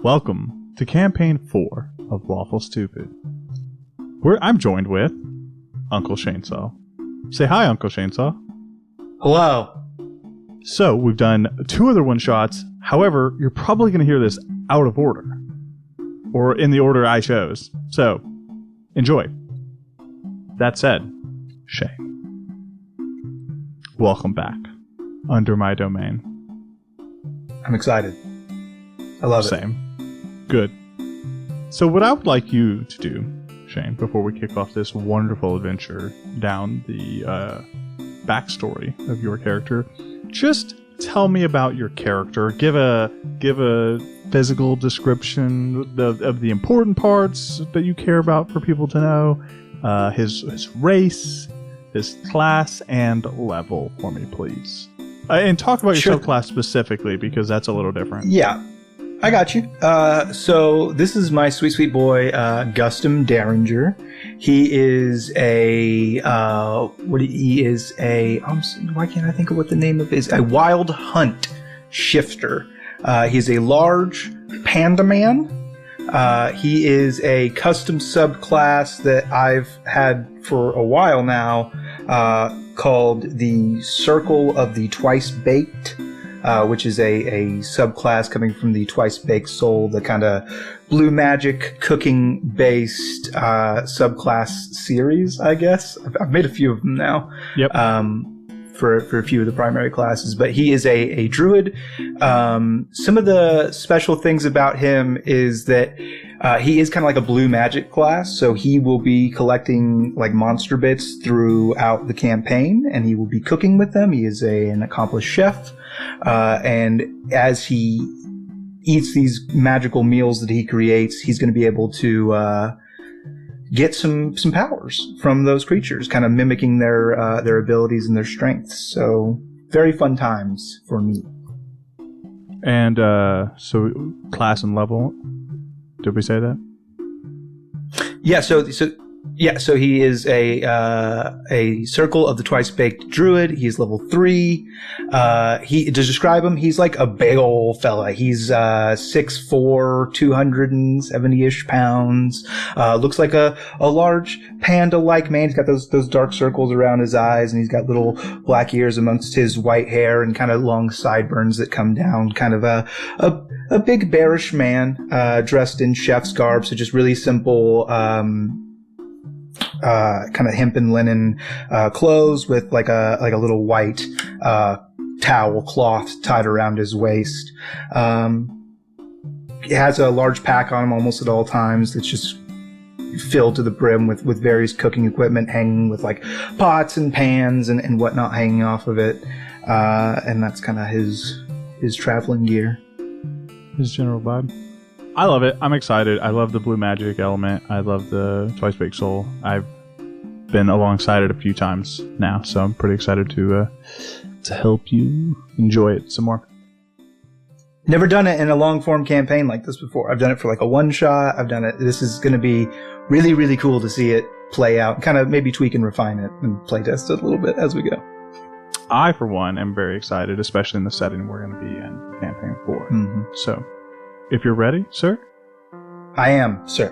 Welcome to Campaign 4 of Lawful Stupid. I'm joined with Uncle Shainsaw. Say hi, Uncle Shainsaw. Hello. So, we've done 2 other one-shots. However, you're probably going to hear this out of order. Or in the order I chose. So, enjoy. That said, Shay, welcome back under my domain. I'm excited. I love it. Same. Good. So what I would like you to do, Shane, before we kick off this wonderful adventure down the backstory of your character, just tell me about your character. Give a physical description of the important parts that you care about for people to know. His race, his class, and level for me, please. And talk about your subclass specifically, because that's a little different. Yeah, I got you. So this is my sweet boy, Gustum Derringer. He is why can't I think of what the name of it is? A wild hunt shifter. He's a large panda man. He is a custom subclass that I've had for a while now, called the Circle of the Twice Baked, which is a subclass coming from the Twice Baked Soul, the kind of blue magic cooking based subclass series, I guess. I've made a few of them now. Yep. For a few of the primary classes, but he is a druid. Some of the special things about him is that he is kind of like a blue magic class, so he will be collecting like monster bits throughout the campaign, and he will be cooking with them. He is an accomplished chef, and as he eats these magical meals that he creates, he's going to be able to get some powers from those creatures, kind of mimicking their abilities and their strengths. So very fun times for me. And so class and level, did we say that? Yeah. So he is a Circle of the Twice Baked Druid. He's level 3. To describe him, he's like a big old fella. He's 6'4", 270-ish pounds. Looks like a large panda-like man. He's got those dark circles around his eyes, and he's got little black ears amongst his white hair and kind of long sideburns that come down. Kind of a big bearish man, dressed in chef's garb, so just really simple kind of hemp and linen clothes with like a little white towel cloth tied around his waist. He has a large pack on him almost at all times that's just filled to the brim with various cooking equipment hanging, with like pots and pans and whatnot hanging off of it. And that's kind of his traveling gear. His general vibe. I love it. I'm excited. I love the blue magic element. I love the Twice Baked Soul. I've been alongside it a few times now, so I'm pretty excited to help you enjoy it some more. Never done it in a long form campaign like this before. I've done it for like a one shot. I've done it. This is going to be really, really cool to see it play out, kind of maybe tweak and refine it and play test it a little bit as we go. I, for one, am very excited, especially in the setting we're going to be in campaign 4. Mm-hmm. So, if you're ready, sir? I am, sir.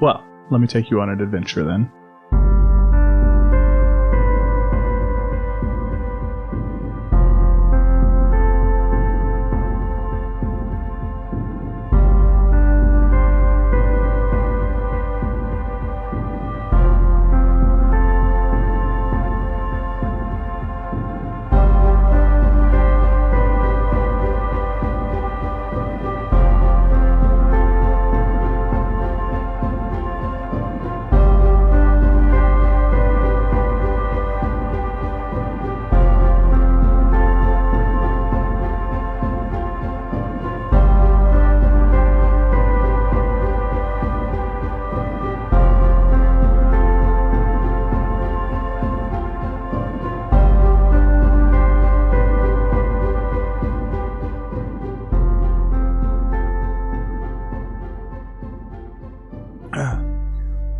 Well, let me take you on an adventure then.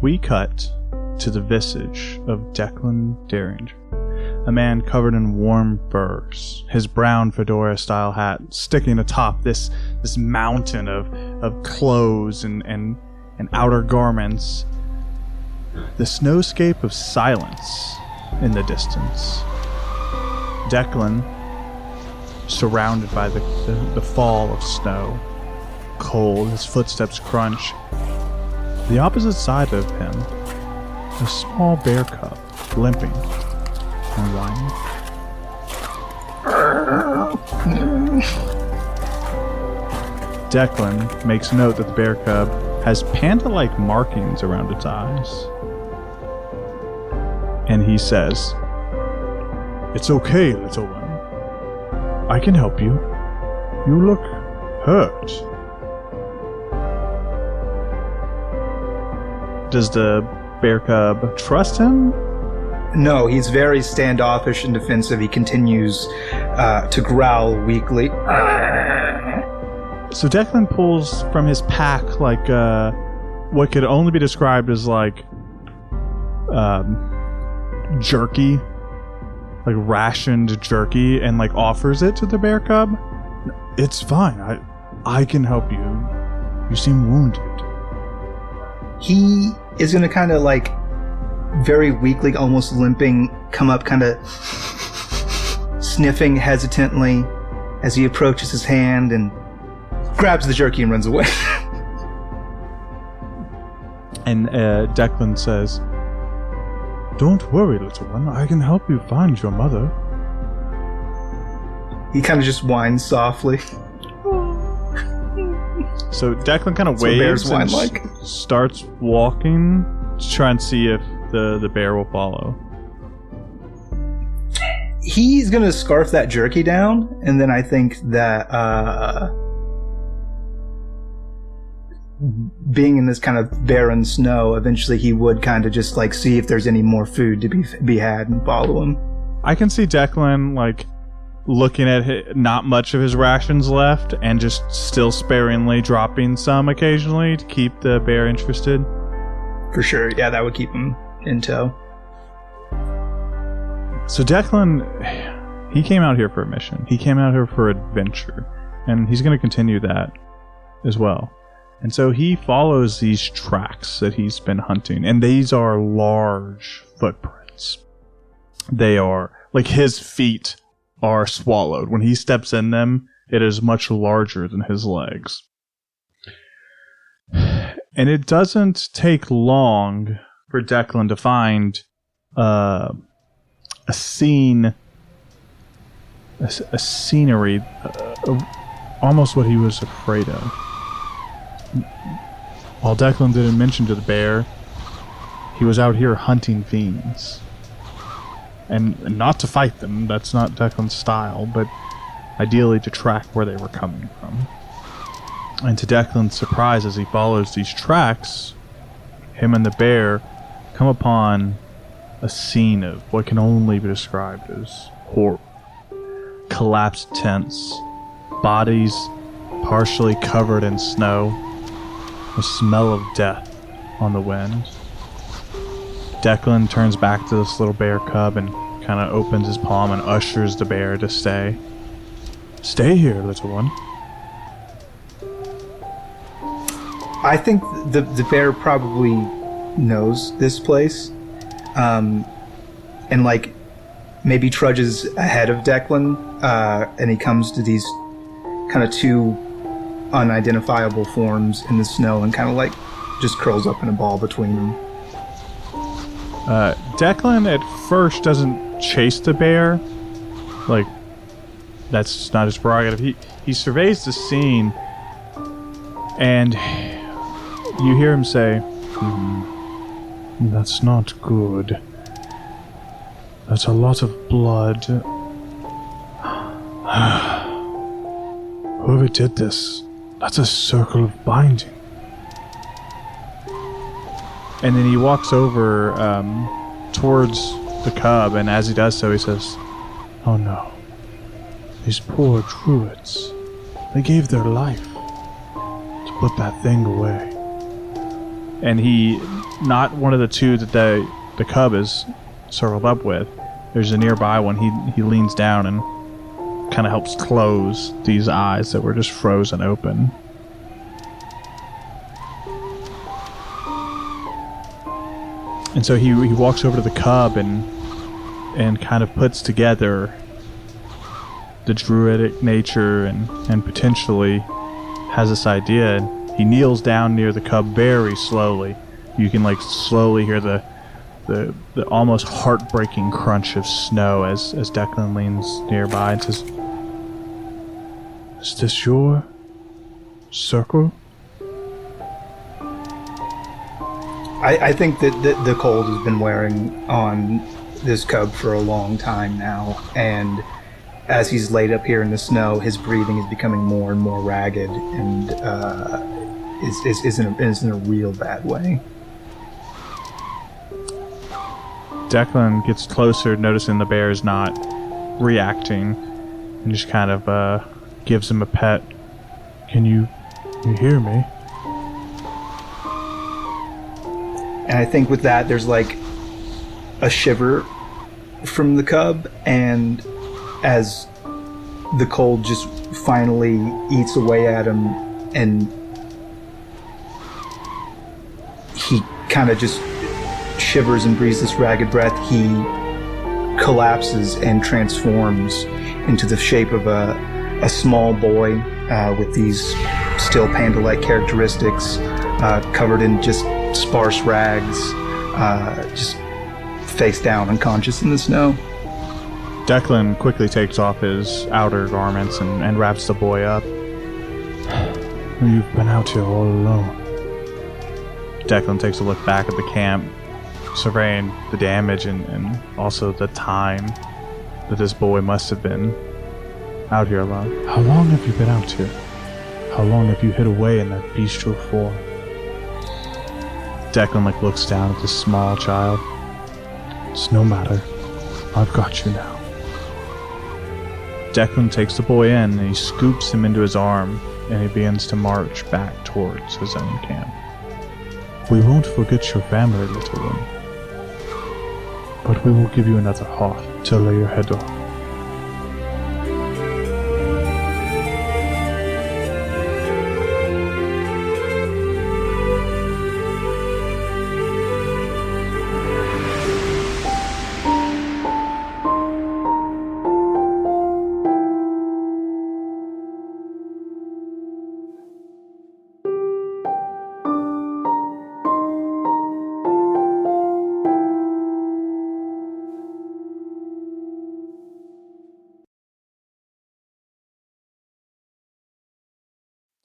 We cut to the visage of Gustum Derringer, a man covered in warm furs, his brown fedora-style hat sticking atop this mountain of clothes and outer garments. The snowscape of silence in the distance. Declan, surrounded by the fall of snow, cold, his footsteps crunch. The opposite side of him, a small bear cub, limping and whining. Declan makes note that the bear cub has panda-like markings around its eyes. And he says, "It's okay, little one. I can help you. You look hurt." Does the bear cub trust him? No, he's very standoffish and defensive. He continues to growl weakly. So Declan pulls from his pack like what could only be described as like jerky, like rationed jerky, and like offers it to the bear cub. "It's fine. I can help you. You seem wounded." He is going to kind of like very weakly, almost limping, come up kind of sniffing hesitantly as he approaches his hand and grabs the jerky and runs away. And Declan says, "Don't worry, little one. I can help you find your mother." He kind of just whines softly. So Declan kind of waves and starts walking to try and see if the bear will follow. He's going to scarf that jerky down, and then I think that being in this kind of barren snow, eventually he would kind of just like see if there's any more food to be had and follow him. I can see Declan like looking at not much of his rations left and just still sparingly dropping some occasionally to keep the bear interested. For sure, yeah, that would keep him in tow. So Declan, he came out here for a mission. He came out here for adventure, and he's going to continue that as well. And so he follows these tracks that he's been hunting, and these are large footprints. They are, like his feet are swallowed. When he steps in them, it is much larger than his legs. And it doesn't take long for Declan to find a scene, a scenery, almost what he was afraid of. While Declan didn't mention to the bear, he was out here hunting fiends. And not to fight them, that's not Declan's style, but ideally to track where they were coming from. And to Declan's surprise, as he follows these tracks, him and the bear come upon a scene of what can only be described as horror. Collapsed tents, bodies partially covered in snow, the smell of death on the wind. Declan turns back to this little bear cub and kind of opens his palm and ushers the bear to stay. "Stay here, little one." I think the bear probably knows this place, and like maybe trudges ahead of Declan, and he comes to these kind of two unidentifiable forms in the snow and kind of like just curls up in a ball between them. Declan at first doesn't chase the bear. Like, that's not his prerogative. He surveys the scene, and you hear him say, "That's not good. That's a lot of blood. Whoever did this, that's a circle of binding." And then he walks over towards the cub, and as he does so, he says, "Oh no, these poor druids. They gave their life to put that thing away." And he, not one of the two that the cub is circled up with, there's a nearby one. He leans down and kind of helps close these eyes that were just frozen open. And so he walks over to the cub and kind of puts together the druidic nature and potentially has this idea. And he kneels down near the cub very slowly. You can like slowly hear the almost heartbreaking crunch of snow as Declan leans nearby and says, "Is this your circle?" I think that the cold has been wearing on this cub for a long time now, and as he's laid up here in the snow, his breathing is becoming more and more ragged, and is in a real bad way. Declan gets closer, noticing the bear is not reacting, and just kind of gives him a pet. Can you hear me?" And I think with that, there's like a shiver from the cub, and as the cold just finally eats away at him, and he kind of just shivers and breathes this ragged breath, he collapses and transforms into the shape of a small boy with these still panda-like characteristics, covered in just sparse rags, just face down, unconscious in the snow. Declan quickly takes off his outer garments and wraps the boy up. "You've been out here all alone." Declan takes a look back at the camp, surveying the damage and also the time that this boy must have been out here alone. "How long have you been out here? How long have you hid away in that bestial form?" Declan looks down at this small child. "It's no matter. I've got you now." Declan takes the boy in and he scoops him into his arm, and he begins to march back towards his own camp. "We won't forget your family, little one. But we will give you another hearth to lay your head on."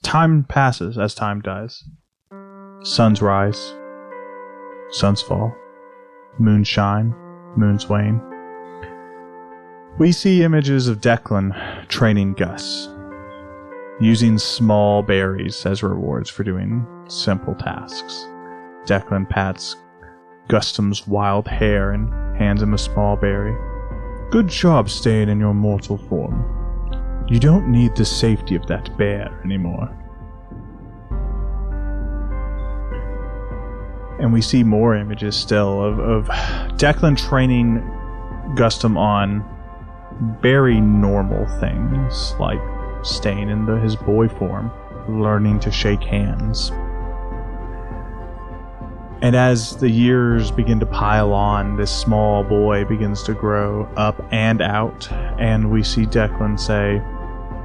Time passes as time does. Suns rise, suns fall, moons shine, moons wane. We see images of Declan training Gus, using small berries as rewards for doing simple tasks. Declan pats Gustum's wild hair and hands him a small berry. "Good job staying in your mortal form. You don't need the safety of that bear anymore." And we see more images still of Declan training Gustum on very normal things, like staying in his boy form, learning to shake hands. And as the years begin to pile on, this small boy begins to grow up and out, and we see Declan say,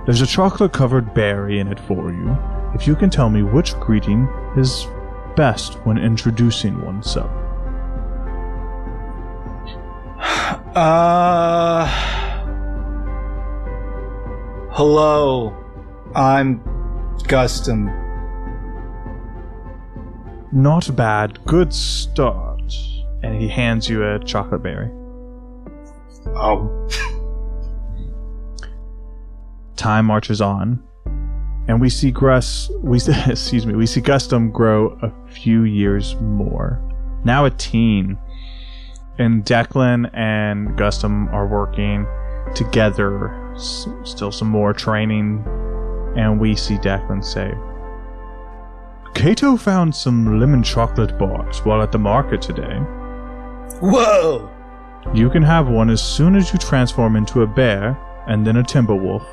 "There's a chocolate-covered berry in it for you, if you can tell me which greeting is best when introducing oneself." Hello, I'm Gustum. "Not bad, good start." And he hands you a chocolate berry. Oh. Time marches on, and we see Gustum grow a few years more. Now a teen. And Declan and Gustum are working together, still some more training, and we see Declan say, "Kato found some lemon chocolate bars while at the market today." Whoa! You can have one as soon as you transform into a bear and then a timber wolf,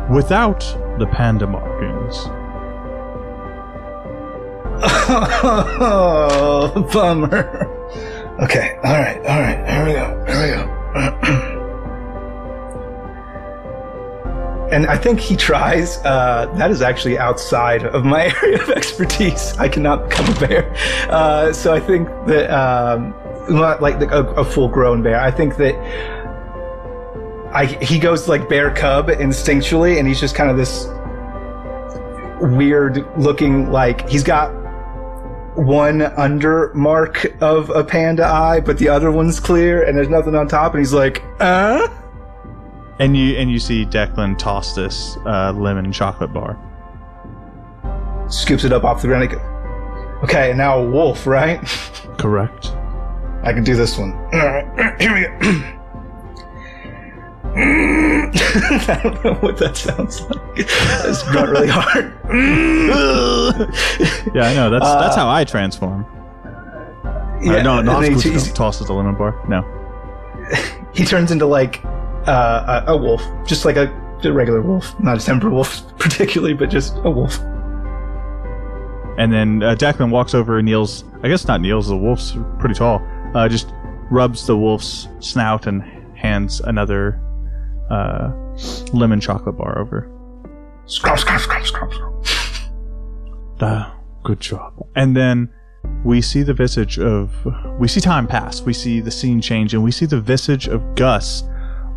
without the panda markings. Oh, bummer. Okay, alright, here we go. And I think he tries. That is actually outside of my area of expertise. I cannot become a bear. So I think that, not like a full-grown bear. I think that he goes like bear cub instinctually, and he's just kind of this weird-looking, like, he's got one under mark of a panda eye, but the other one's clear, and there's nothing on top, and he's like, And you see Declan toss this lemon chocolate bar. Scoops it up off the ground. Okay, and now a wolf, right? Correct. I can do this one. Alright, here we go. I don't know what that sounds like. It's not really hard. Yeah, I know. That's how I transform. Yeah, no, not he tosses the lemon bar. No. He turns into like a wolf, just like a regular wolf, not a timber wolf particularly, but just a wolf. And then Declan walks over and kneels. I guess not kneels. The wolf's pretty tall. Just rubs the wolf's snout and hands another lemon chocolate bar over. Scrub. Good job. And then we see the visage of... We see time pass. We see the scene change, and we see the visage of Gus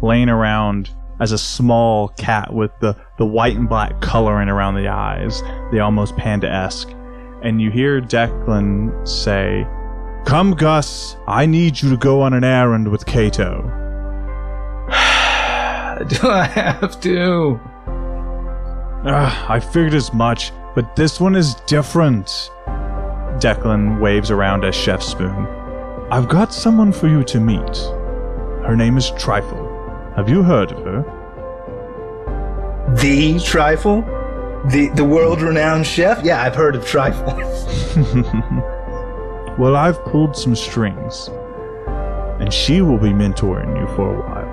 laying around as a small cat with the white and black coloring around the eyes, the almost panda-esque. And you hear Declan say, "Come, Gus, I need you to go on an errand with Kato." Do I have to? I figured as much, but this one is different. Declan waves around a chef's spoon. "I've got someone for you to meet. Her name is Trifle. Have you heard of her?" The Trifle? The world-renowned chef? Yeah, I've heard of Trifle. Well, I've pulled some strings, and she will be mentoring you for a while.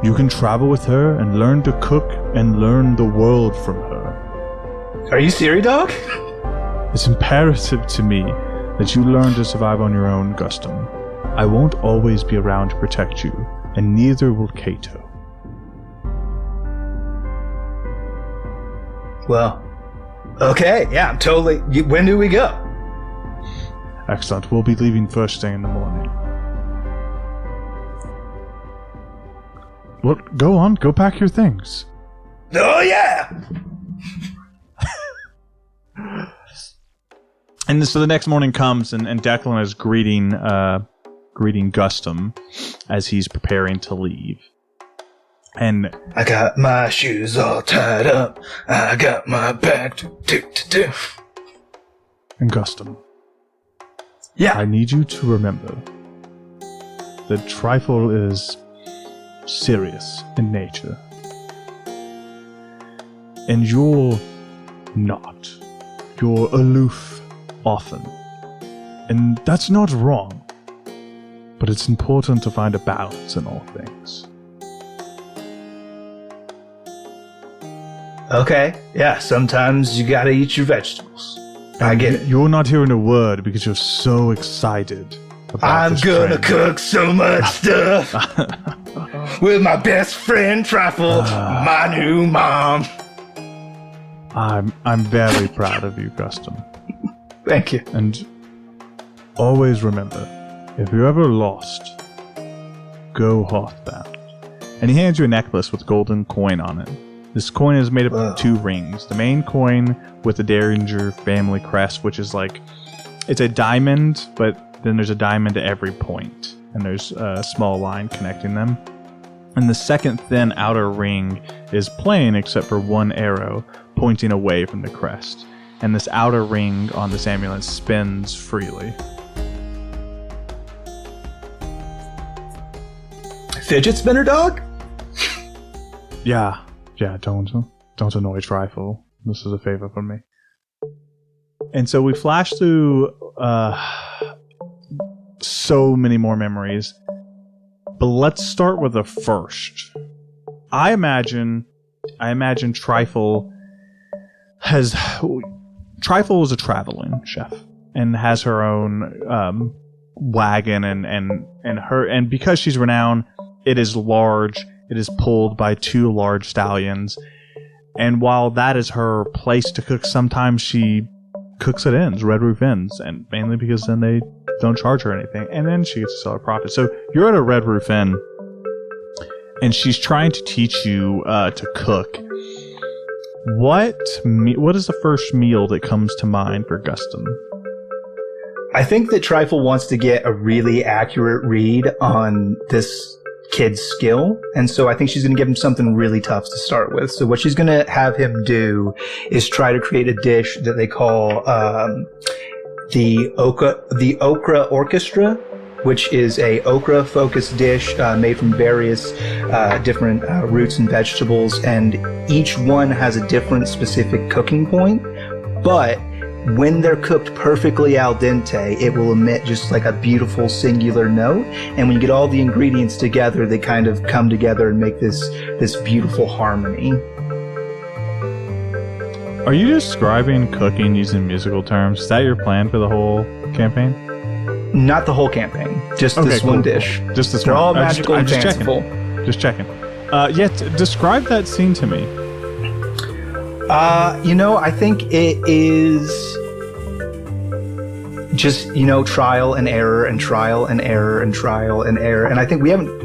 You can travel with her and learn to cook and learn the world from her. Are you serious, dog? It's imperative to me that you learn to survive on your own, Gustum. I won't always be around to protect you, and neither will Kato. Well, okay, yeah, I'm totally... When do we go? Excellent. We'll be leaving first thing in the morning. Well, go on. Go pack your things. Oh, yeah! And so the next morning comes, and Declan is greeting Gustum as he's preparing to leave. And I got my shoes all tied up. I got my bag to do. And Gustum. Yeah. I need you to remember that Trifle is serious in nature. And you're not. You're aloof often. And that's not wrong. But it's important to find a balance in all things. Okay, yeah, sometimes you gotta eat your vegetables. I get it. You're not hearing a word because you're so excited about I'm this gonna trend. cook so much stuff with my best friend Trifle, my new mom. I'm very proud of you, Gustum. Thank you. And always remember, if you're ever lost, go Hothbound. And he hands you a necklace with golden coin on it. This coin is made up of 2 rings. The main coin with the Derringer family crest, which is like, it's a diamond, but then there's a diamond at every point, and there's a small line connecting them. And the second thin outer ring is plain except for one arrow pointing away from the crest. And this outer ring on this amulet spins freely. Fidget spinner, dog? Yeah, don't annoy Trifle. This is a favor from me. And so we flash through so many more memories. But let's start with the first. I imagine Trifle is a traveling chef and has her own wagon and because she's renowned, it is large. It is pulled by 2 large stallions. And while that is her place to cook, sometimes she cooks at inns, Red Roof Inns, and mainly because then they don't charge her anything, and then she gets to sell her profit. So you're at a Red Roof Inn, and she's trying to teach you to cook. What is the first meal that comes to mind for Gustum? I think that Trifle wants to get a really accurate read on this kid's skill, and so I think she's going to give him something really tough to start with. So what she's going to have him do is try to create a dish that they call the okra orchestra, which is a okra focused dish made from various different roots and vegetables, and each one has a different specific cooking point, but when they're cooked perfectly al dente, it will emit just like a beautiful singular note. And when you get all the ingredients together, they kind of come together and make this beautiful harmony. Are you describing cooking using musical terms? Is that your plan for the whole campaign? Not the whole campaign. Just this one dish. Just this They're one. all magical and fanciful. Just checking. Describe that scene to me. I think it is just, trial and error and trial and error and trial and error. And I think we haven't...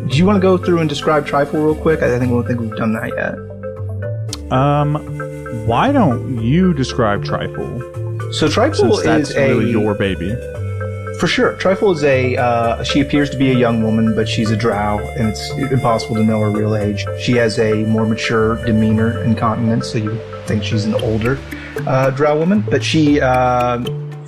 Do you want to go through and describe Trifle real quick? I don't think we've done that yet. Why don't you describe Trifle? So Trifle is really your baby. For sure. Trifle is she appears to be a young woman, but she's a drow, and it's impossible to know her real age. She has a more mature demeanor and countenance, so you think she's an older drow woman, but she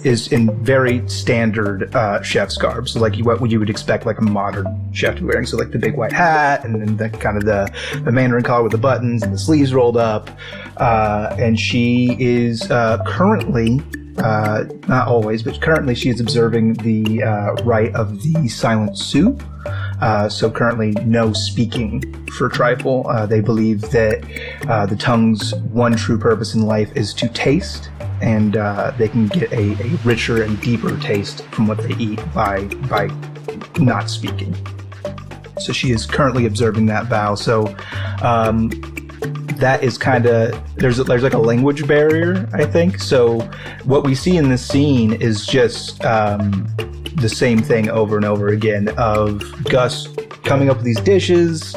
is in very standard chef's garb, so like what you would expect like a modern chef to be wearing, so like the big white hat, and then the kind of the Mandarin collar with the buttons and the sleeves rolled up, and she is currently... not always, but currently she is observing the rite of the Silent Sioux. So currently no speaking for Trifle. They believe that the tongue's one true purpose in life is to taste, and they can get a richer and deeper taste from what they eat by not speaking. So she is currently observing that vow. So that is kind of there's like a language barrier, I think. So what we see in this scene is just the same thing over and over again of Gus coming up with these dishes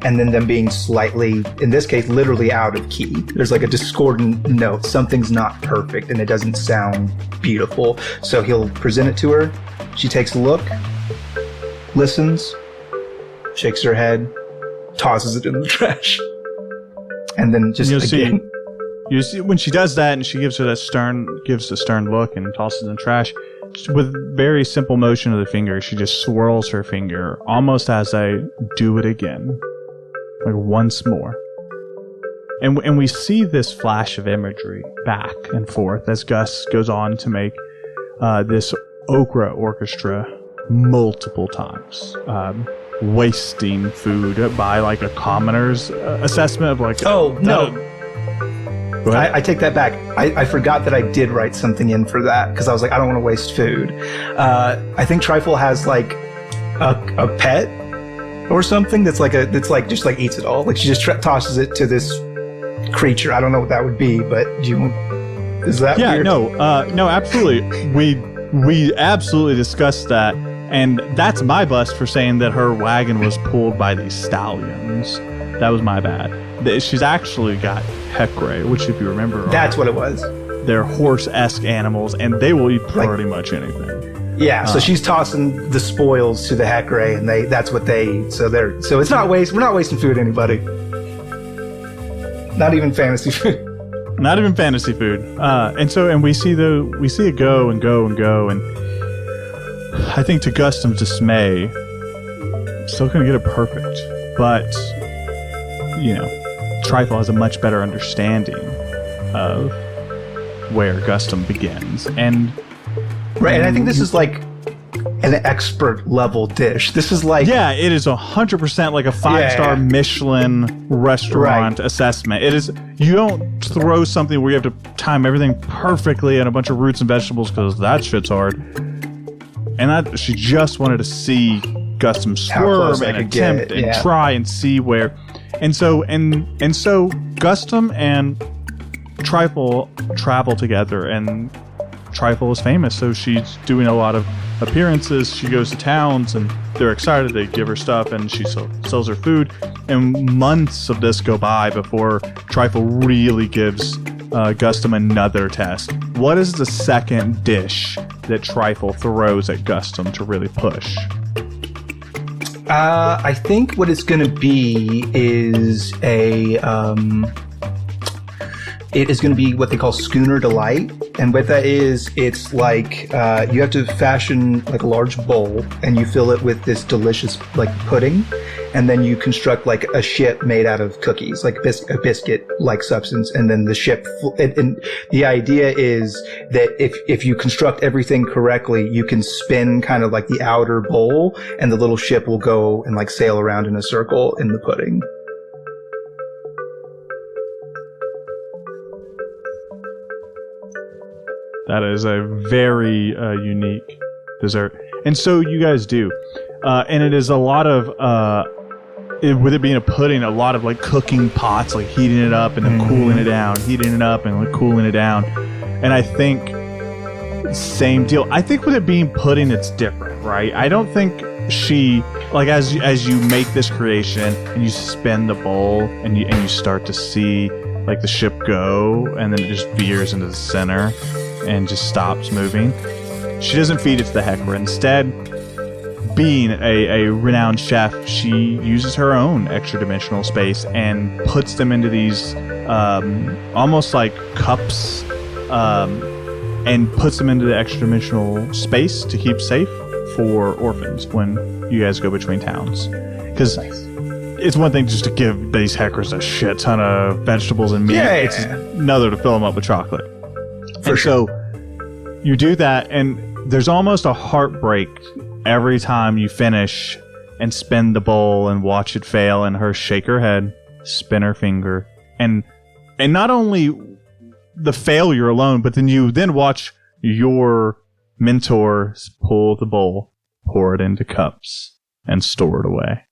and then them being slightly, in this case, literally out of key. There's like a discordant note. Something's not perfect and it doesn't sound beautiful. So he'll present it to her. She takes a look, listens, shakes her head, tosses it in the trash. And then just you see when she does that, and she gives a stern look and tosses it in the trash. With very simple motion of the finger, she just swirls her finger, almost as I do it again, like once more. And we see this flash of imagery back and forth as Gus goes on to make this okra orchestra multiple times. Wasting food by like a commoner's assessment of like... Oh, no. I take that back. I forgot that I did write something in for that because I was like, I don't want to waste food. I think Trifle has like a pet or something that's just eats it all. Like she just tosses it to this creature. I don't know what that would be, but is that weird? No, absolutely. We absolutely discussed that. And that's my bust for saying that her wagon was pulled by these stallions. That was my bad. She's actually got hecray, which, if you remember, that's what it was. They're horse-esque animals, and they will eat pretty much anything. Yeah, so she's tossing the spoils to the hecray, and that's what they eat. So it's not waste. We're not wasting food, anybody. Not even fantasy food. Not even fantasy food. And we see it go and go and go, and I think to Gustum's dismay, still couldn't get it perfect, but Trifle has a much better understanding of where Gustum begins, and right. And I think this is like, and an expert level dish. This is like... Yeah, it is 100% like a 5-star Michelin restaurant assessment. It is. You don't throw something where you have to time everything perfectly and a bunch of roots and vegetables because that shit's hard. And she just wanted to see Gustum swerve and attempt and try and see where. And so Gustum and Trifle travel together, and Trifle is famous, so she's doing a lot of appearances. She goes to towns, and they're excited. They give her stuff, and she sells her food. And months of this go by before Trifle really gives Gustum another test. What is the second dish that Trifle throws at Gustum to really push? I think what it's going to be is it is going to be what they call Schooner Delight. And what that is, it's like you have to fashion like a large bowl and you fill it with this delicious like pudding. And then you construct like a ship made out of cookies, like a biscuit-like substance. And then the ship, and the idea is that if you construct everything correctly, you can spin kind of like the outer bowl and the little ship will go and like sail around in a circle in the pudding. That is a very unique dessert. And so you guys do. And it is a lot of, with it being a pudding, a lot of like cooking pots, like heating it up and then cooling it down, heating it up and like cooling it down. And I think same deal. I think with it being pudding, it's different, right? I don't think she, like as you make this creation and you spin the bowl and you start to see like the ship go and then it just veers into the center and just stops moving. She doesn't feed it to the heckler. Instead, being a renowned chef, she uses her own extra-dimensional space and puts them into these almost like cups and puts them into the extra-dimensional space to keep safe for orphans when you guys go between towns. Because it's one thing just to give these hecklers a shit ton of vegetables and meat. It's another to fill them up with chocolate. So you do that, and there's almost a heartbreak every time you finish and spin the bowl and watch it fail, and her shake her head, spin her finger, and not only the failure alone, but then you watch your mentor pull the bowl, pour it into cups, and store it away.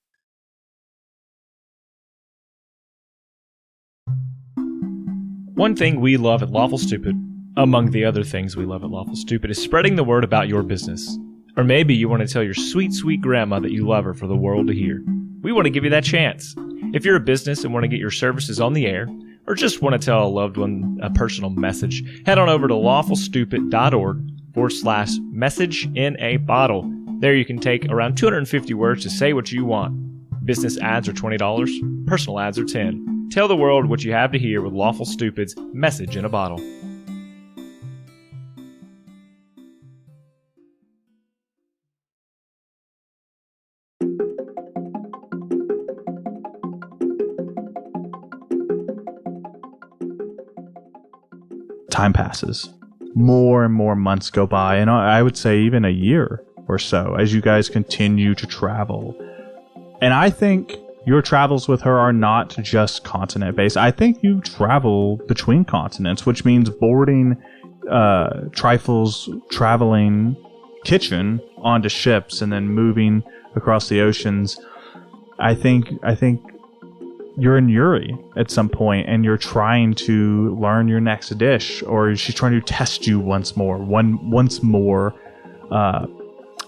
One thing we love at Lawful Stupid, among the other things we love at Lawful Stupid, is spreading the word about your business. Or maybe you want to tell your sweet, sweet grandma that you love her for the world to hear. We want to give you that chance. If you're a business and want to get your services on the air, or just want to tell a loved one a personal message, head on over to lawfulstupid.org/message in a bottle. There you can take around 250 words to say what you want. Business ads are $20, personal ads are $10. Tell the world what you have to hear with Lawful Stupid's Message in a Bottle. Time passes. More and more months go by, and I would say even a year or so as you guys continue to travel. And I think your travels with her are not just continent-based. I think you travel between continents, which means boarding Trifle's traveling kitchen onto ships and then moving across the oceans. I think you're in Uri at some point, and you're trying to learn your next dish, or she's trying to test you once more.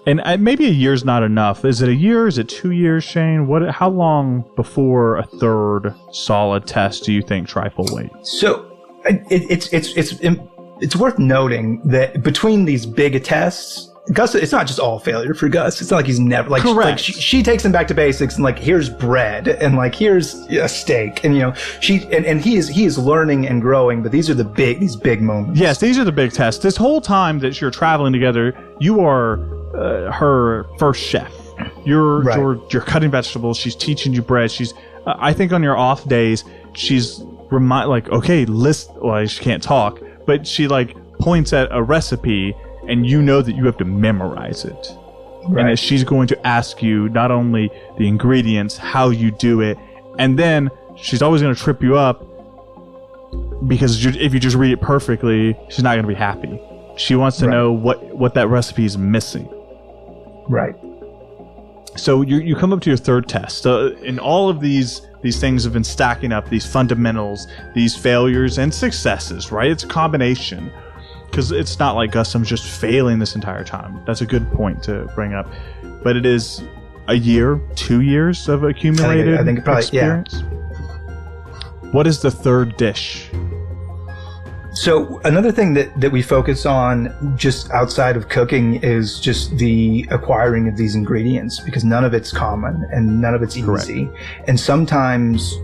And maybe a year's not enough. Is it a year? Is it 2 years, Shane? How long before a third solid test do you think Trifle waits? So it's worth noting that between these big tests, Gus, it's not just all failure for Gus. It's not like he's never like, correct. Like she takes him back to basics and like here's bread and like here's a steak and he is learning and growing. But these are these big moments. Yes, these are the big tests. This whole time that you're traveling together, you are her first chef. You're cutting vegetables. She's teaching you bread. She's I think on your off days she's she can't talk, but she like points at a recipe. And you know that you have to memorize it. And that she's going to ask you not only the ingredients, how you do it, and then she's always going to trip you up because if you just read it perfectly, she's not going to be happy. She wants to know what that recipe is missing. Right. So you come up to your third test. And all of these things have been stacking up, these fundamentals, these failures and successes, right? It's a combination. Because it's not like Gustum's just failing this entire time. That's a good point to bring up. But it is a year, 2 years of accumulated I think probably, experience. Yeah. What is the third dish? So another thing that we focus on just outside of cooking is just the acquiring of these ingredients, because none of it's common and none of it's easy. Correct. And sometimes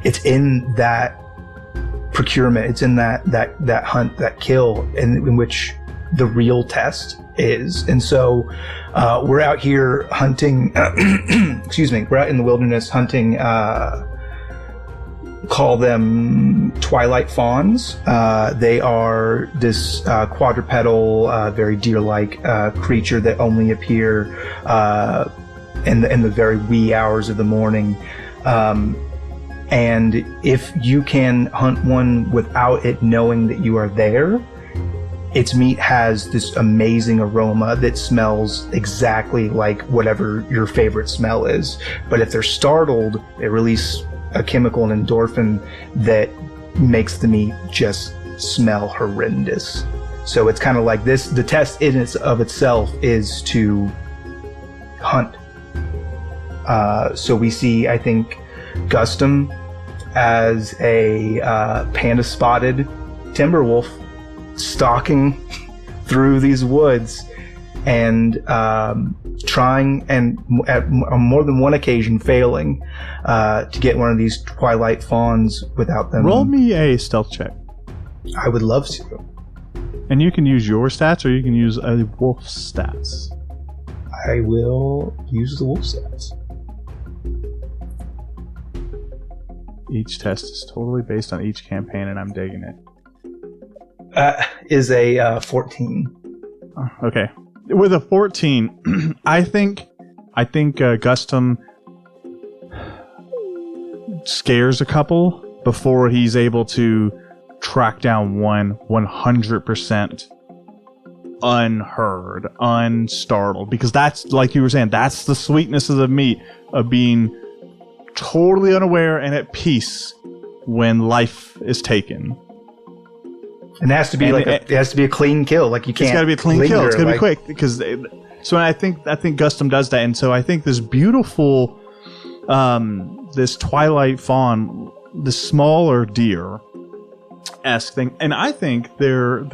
it's in that procurement, it's in that hunt, that kill, in which the real test is. And so we're out here hunting excuse me, we're out in the wilderness hunting call them twilight fawns. They are this quadrupedal, very deer-like creature that only appear in the very wee hours of the morning. And if you can hunt one without it knowing that you are there, its meat has this amazing aroma that smells exactly like whatever your favorite smell is. But if they're startled, they release a chemical, an endorphin, that makes the meat just smell horrendous. So it's kind of like this, the test in of itself is to hunt. So we see, I think, Gustum as a panda-spotted timber wolf stalking through these woods and trying, and on more than one occasion failing to get one of these twilight fawns without them. Roll me a stealth check. I would love to. And you can use your stats, or you can use a wolf's stats. I will use the wolf stats. Each test is totally based on each campaign, and I'm digging it. Is a 14. Okay. With a 14, I think Gustum scares a couple before he's able to track down one 100% unheard, unstartled. Because that's, like you were saying, that's the sweetness of the meat, of being totally unaware and at peace when life is taken. And it has to be it has to be a clean kill. Like, you can't. It's got to be a clean kill. It's got to be quick, because so I think Gustum does that, and so I think this beautiful, this twilight fawn, the smaller deer-esque thing, and I think their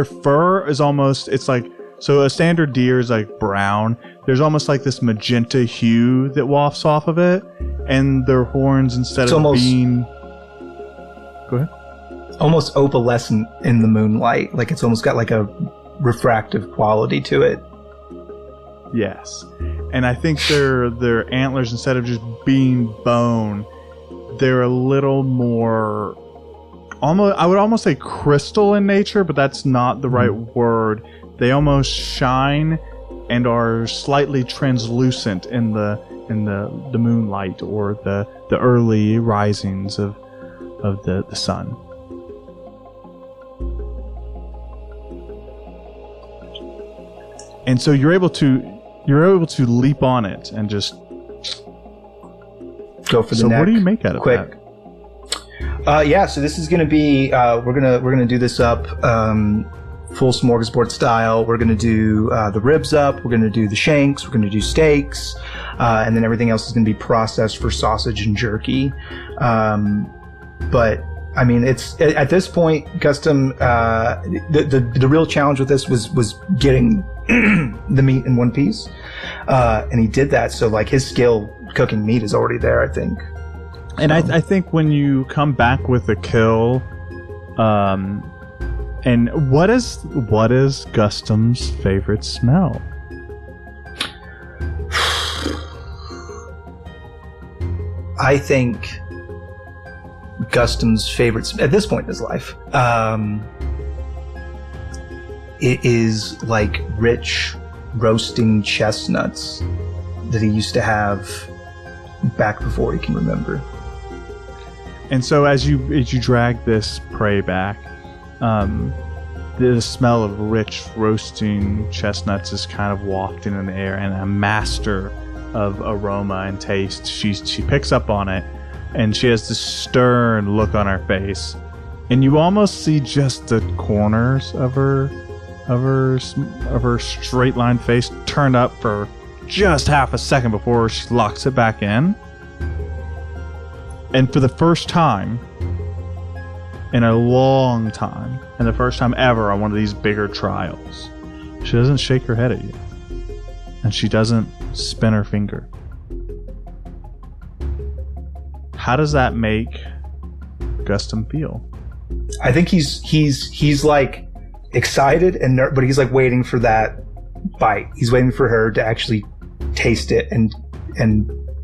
fur is almost, it's like, so a standard deer is like brown. There's almost like this magenta hue that wafts off of it, and their horns, instead of being, go ahead. Almost opalescent in the moonlight. Like, it's almost got like a refractive quality to it. Yes. And I think their antlers, instead of just being bone, they're a little more, I would almost say crystal in nature, but that's not the right word. They almost shine and are slightly translucent in the moonlight, or the early risings of the sun. And so you're able to leap on it and just go for the so neck. What do you make out of quick that? Yeah, so this is going to be we're gonna do this up full smorgasbord style. We're gonna do the ribs up. We're gonna do the shanks. We're gonna do steaks, and then everything else is gonna be processed for sausage and jerky. But I mean, it's at this point, Gustum. The real challenge with this was getting the meat in one piece, and he did that. So, like, his skill cooking meat is already there, I think. And I think when you come back with a kill, and what is Gustum's favorite smell? I think Gustum's favorite at this point in his life it is like rich roasting chestnuts that he used to have back before he can remember. And so as you drag this prey back, the smell of rich roasting chestnuts is kind of wafting in the air, and a master of aroma and taste, she picks up on it, and she has this stern look on her face, and you almost see just the corners of her straight line face turned up for just half a second before she locks it back in. And for the first time in a long time, and the first time ever on one of these bigger trials, she doesn't shake her head at you, and she doesn't spin her finger. How does that make Gustum feel? I think he's like excited but he's like waiting for that bite. He's waiting for her to actually taste it and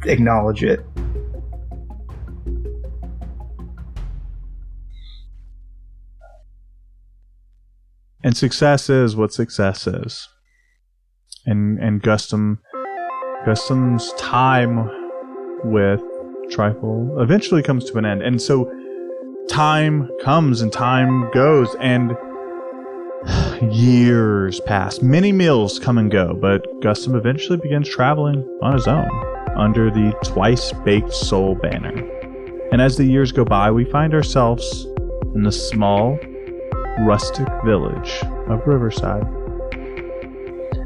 acknowledge it. And success is what success is. And Gustum's time with Trifle eventually comes to an end. And so time comes and time goes, and years pass. Many meals come and go, but Gustum eventually begins traveling on his own under the Twice-Baked Soul banner. And as the years go by, we find ourselves in the small, rustic village of Riverside.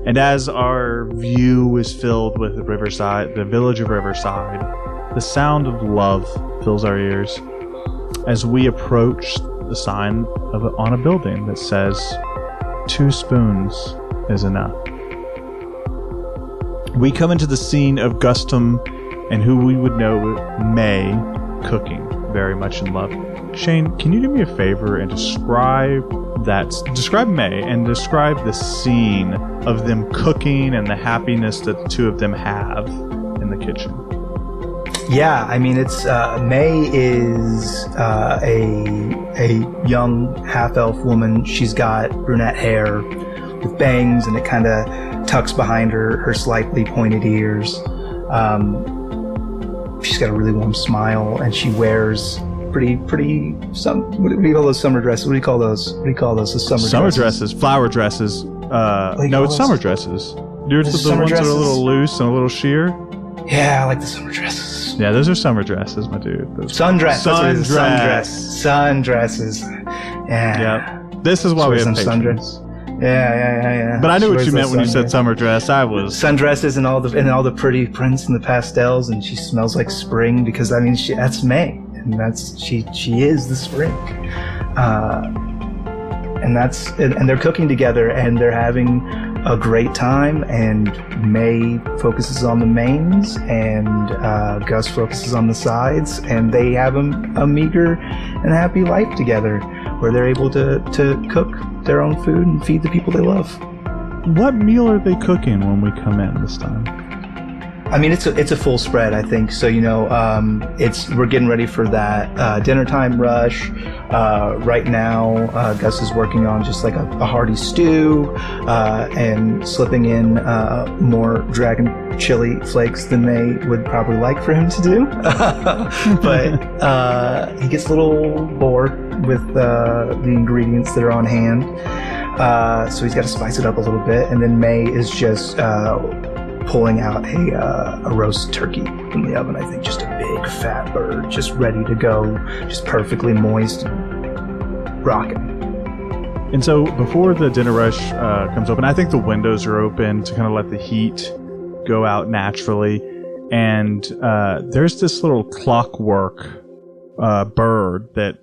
And as our view is filled with Riverside, the village of Riverside, the sound of love fills our ears as we approach the sign on a building that says, 2 spoons is enough. We come into the scene of Gustum and who we would know May cooking, very much in love. Shane, can you do me a favor and describe May and describe the scene of them cooking and the happiness that the two of them have in the kitchen? Yeah, I mean, it's May is a young half-elf woman. She's got brunette hair with bangs, and it kind of tucks behind her slightly pointed ears. She's got a really warm smile, and she wears what do you call those summer dresses? What do you call those? The summer dresses. Flower dresses. No, it's summer dresses. Yours are the ones that are a little loose and a little sheer. Yeah, I like the summer dresses. Yeah, those are summer dresses, my dude. Sundresses. Yeah. Yep. This is why we have patrons. Yeah. But I knew what you meant when you said summer dress. I was sundresses and all the pretty prints and the pastels, and she smells like spring because I mean that's May, and she is the spring, and they're cooking together and they're having a great time. And May focuses on the mains, and Gus focuses on the sides, and they have a meager and happy life together, where they're able to cook their own food and feed the people they love. What meal are they cooking when we come in this time? I mean, it's a full spread, I think. So, we're getting ready for that dinner time rush. Right now, Gus is working on just like a hearty stew and slipping in more dragon chili flakes than May would probably like for him to do. But he gets a little bored with the ingredients that are on hand. So he's got to spice it up a little bit. And then May is just pulling out a roast turkey from the oven. I think just a big fat bird, just ready to go, just perfectly moist and rocking. And so before the dinner rush comes open, I think the windows are open to kind of let the heat go out naturally. And there's this little clockwork bird that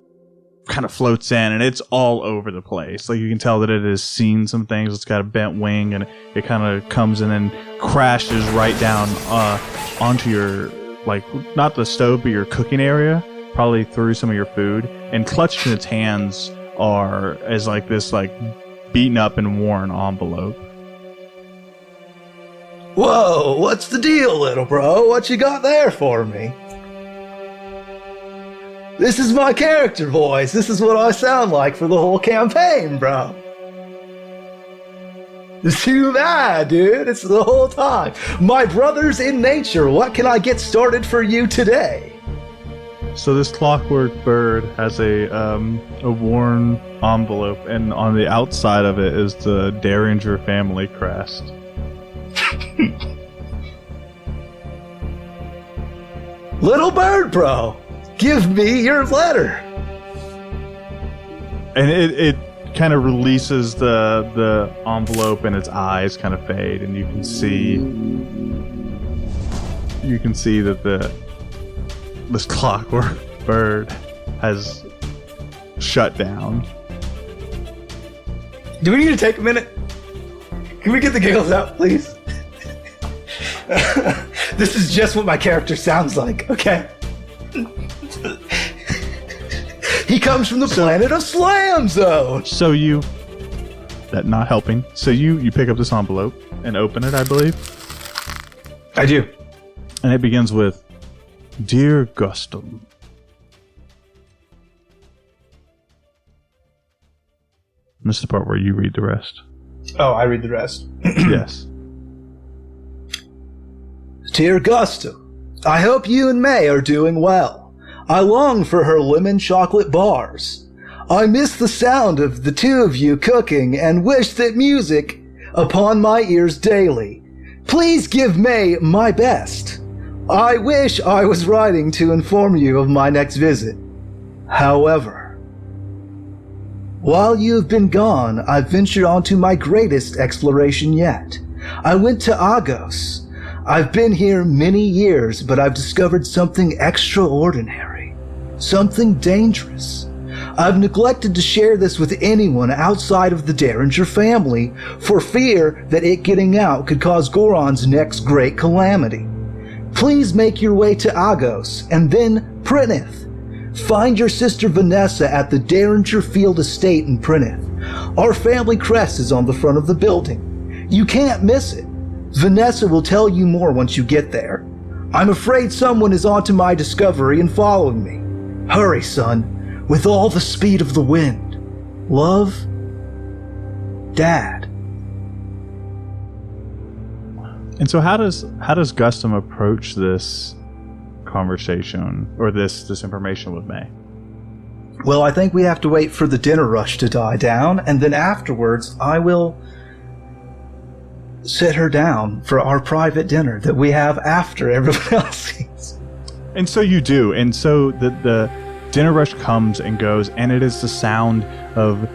kind of floats in, and it's all over the place. Like, you can tell that it has seen some things. It's got a bent wing, and it kind of comes in and crashes right down onto your, like, not the stove, but your cooking area, probably through some of your food. And clutched in its hands is like this, like, beaten up and worn envelope. Whoa, what's the deal, little bro? What you got there for me? This is my character voice. This is what I sound like for the whole campaign, bro. Too bad, dude. It's the whole time. My brothers in nature, what can I get started for you today? So this clockwork bird has a worn envelope, and on the outside of it is the Derringer family crest. Little bird bro, give me your letter. And it kind of releases the envelope, and its eyes kind of fade, and you can see that this clockwork bird has shut down. Do we need to take a minute? Can we get the giggles out, please? This is just what my character sounds like, okay? He comes from the planet of Slam Zone! So that not helping. So you pick up this envelope and open it, I believe. I do. And it begins with, Dear Gustum. This is the part where you read the rest. Oh, I read the rest. Yes. Dear Gustum, I hope you and May are doing well. I long for her lemon chocolate bars. I miss the sound of the two of you cooking and wish that music upon my ears daily. Please give May my best. I wish I was writing to inform you of my next visit. However, while you have been gone, I've ventured onto my greatest exploration yet. I went to Agos. I've been here many years, but I've discovered something extraordinary. Something dangerous. I've neglected to share this with anyone outside of the Derringer family for fear that it getting out could cause Goron's next great calamity. Please make your way to Agos and then Prinith. Find your sister Vanessa at the Derringer Field Estate in Prinith. Our family crest is on the front of the building. You can't miss it. Vanessa will tell you more once you get there. I'm afraid someone is onto my discovery and following me. Hurry, son, with all the speed of the wind. Love, Dad. And so how does Gustum approach this conversation or this information with May? Well, I think we have to wait for the dinner rush to die down, and then afterwards I will sit her down for our private dinner that we have after everyone else sees. And so you do. And so the dinner rush comes and goes, and it is the sound of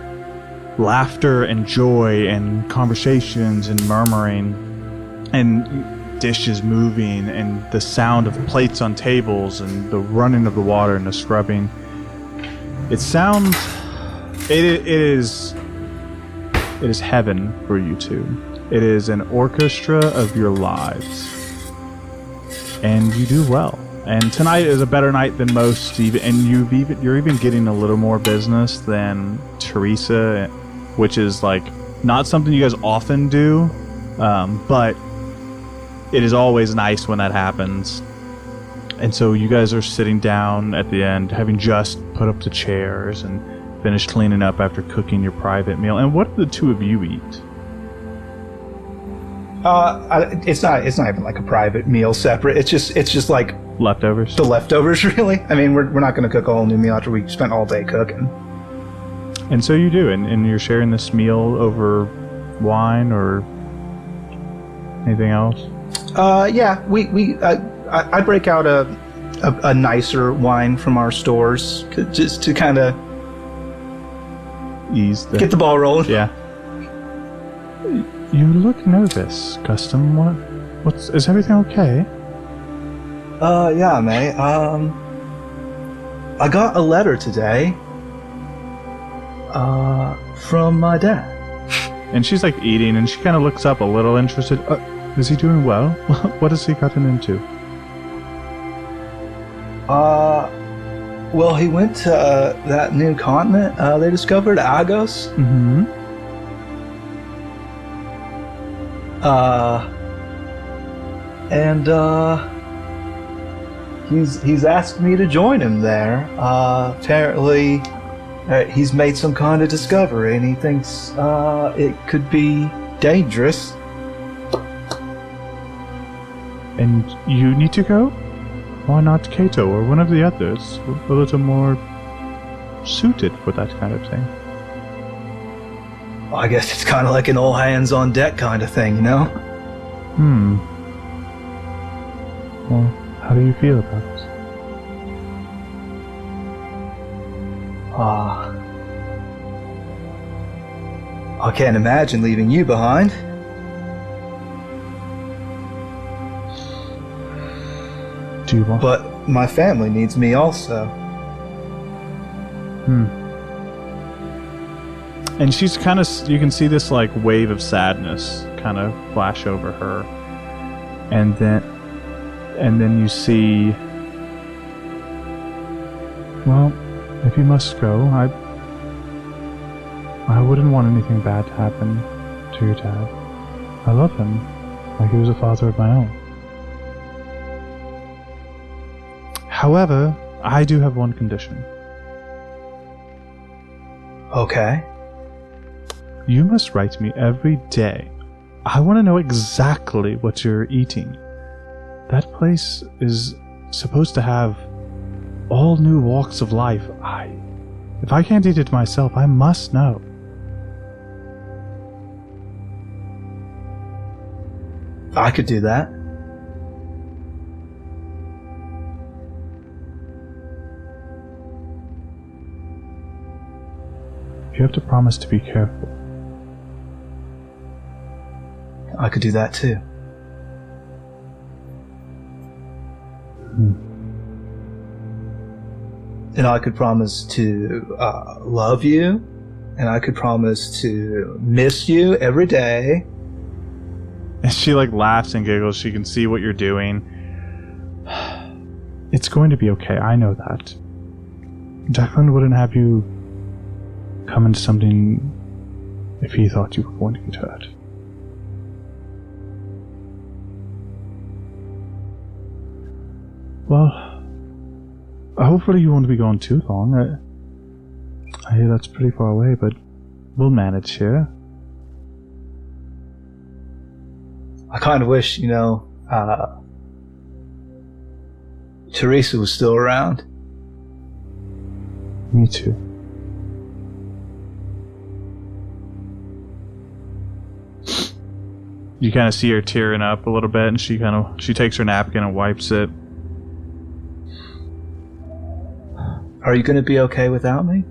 laughter and joy and conversations and murmuring and dishes moving and the sound of plates on tables and the running of the water and the scrubbing. It sounds... It is heaven for you two. It is an orchestra of your lives. And you do well. And tonight is a better night than most, even, and you're even getting a little more business than Teresa, which is like not something you guys often do, but it is always nice when that happens. And so you guys are sitting down at the end, having just put up the chairs and finished cleaning up after cooking your private meal. And what do the two of you eat? It's not even like a private meal separate. It's just like leftovers. The leftovers, really. I mean, we're not going to cook a whole new meal after we spent all day cooking. And so you do, and you're sharing this meal over wine or anything else. Yeah, I break out a nicer wine from our stores just to kind of get the ball rolling. Yeah. You look nervous, Gustum. Is everything okay? Yeah, May. I got a letter today. From my dad. And she's like eating, and she kind of looks up a little interested. Is he doing well? What has he gotten into? Well, he went to that new continent they discovered, Agos. Mm-hmm. And he's asked me to join him there. Apparently, he's made some kind of discovery, and he thinks it could be dangerous. And you need to go? Why not Kato or one of the others? A little more suited for that kind of thing. Well, I guess it's kind of like an all hands on deck kind of thing, you know? Well, how do you feel about it? I can't imagine leaving you behind. Do you want? But my family needs me also. And she's kind of, you can see this like wave of sadness kind of flash over her. And then you see, well, if you must go, I wouldn't want anything bad to happen to your dad. I love him like he was a father of my own. However, I do have one condition. Okay. You must write me every day. I want to know exactly what you're eating. That place is supposed to have all new walks of life. If I can't eat it myself, I must know. I could do that. You have to promise to be careful. I could do that too. And I could promise to love you, and I could promise to miss you every day. And she like laughs and giggles. She can see what you're doing. It's going to be okay. I know that. Declan wouldn't have you come into something if he thought you were going to get hurt. Well, hopefully you won't be gone too long. I hear that's pretty far away, but we'll manage here. I kind of wish, Teresa was still around. Me too. You kind of see her tearing up a little bit, and she takes her napkin and wipes it. Are you going to be okay without me?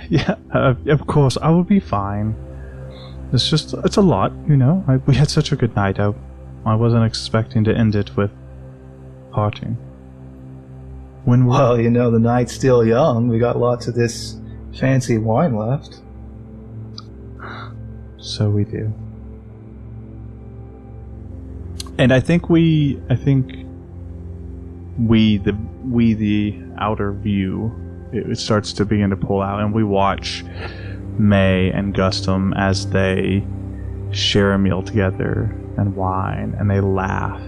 Yeah, of course. I will be fine. It's a lot, we had such a good night out. I wasn't expecting to end it with partying. Well, the night's still young. We got lots of this fancy wine left. So we do. And I think the outer view, it starts to begin to pull out, and we watch May and Gustum as they share a meal together and wine, and they laugh.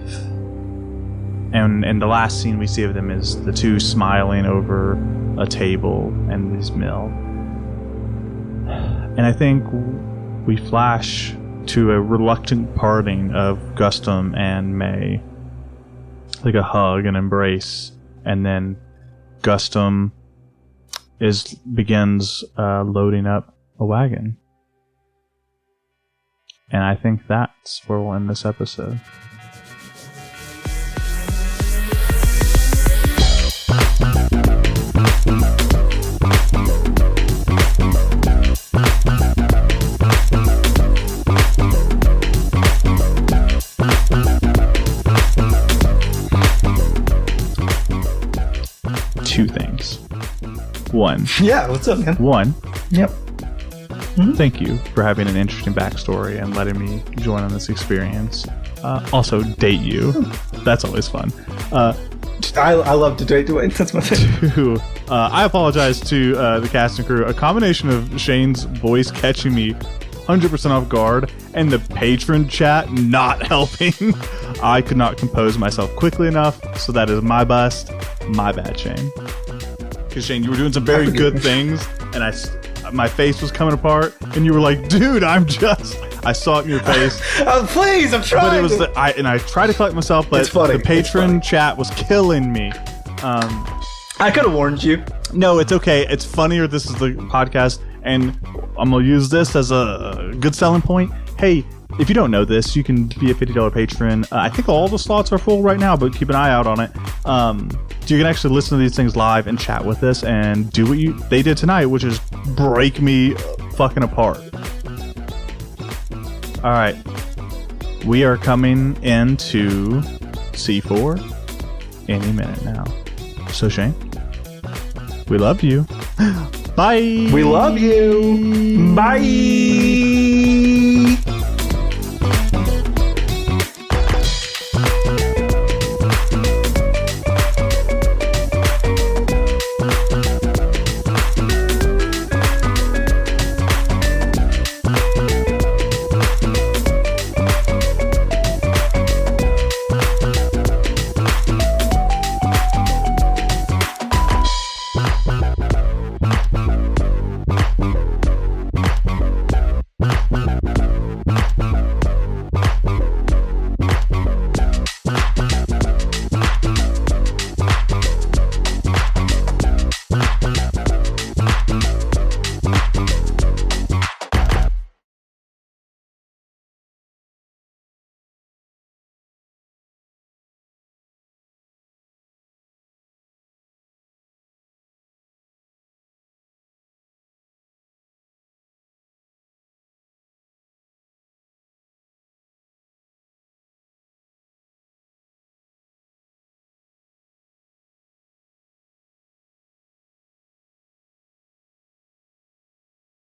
And the last scene we see of them is the two smiling over a table and this meal. And I think we flash to a reluctant parting of Gustum and May. Like a hug and embrace. And then Gustum begins loading up a wagon. And I think that's where we'll end this episode. Two things. One. Yeah, what's up, man? One. Yep. Thank you for having an interesting backstory and letting me join on this experience. Also, date you. That's always fun. I love to date Dwayne. That's my thing. Two, I apologize to the cast and crew. A combination of Shane's voice catching me 100% off guard and the patron chat not helping. I could not compose myself quickly enough, so that is my bust. My bad, Shane. Because Shane, you were doing some very good things, and my face was coming apart, and you were like, dude, I'm just I saw it in your face. Oh, please, I'm trying. But it was I tried to collect myself, but It's funny. the patron chat was killing me. I could have warned you. No, it's okay. It's funnier. This is the podcast, and I'm gonna use this as a good selling point. Hey, if you don't know this, you can be a $50 patron. I think all the slots are full right now, but keep an eye out on it. You can actually listen to these things live and chat with us and do what they did tonight, which is break me fucking apart. All right, we are coming into C4 any minute now. So Shane, we love you. Bye. We love you. Bye.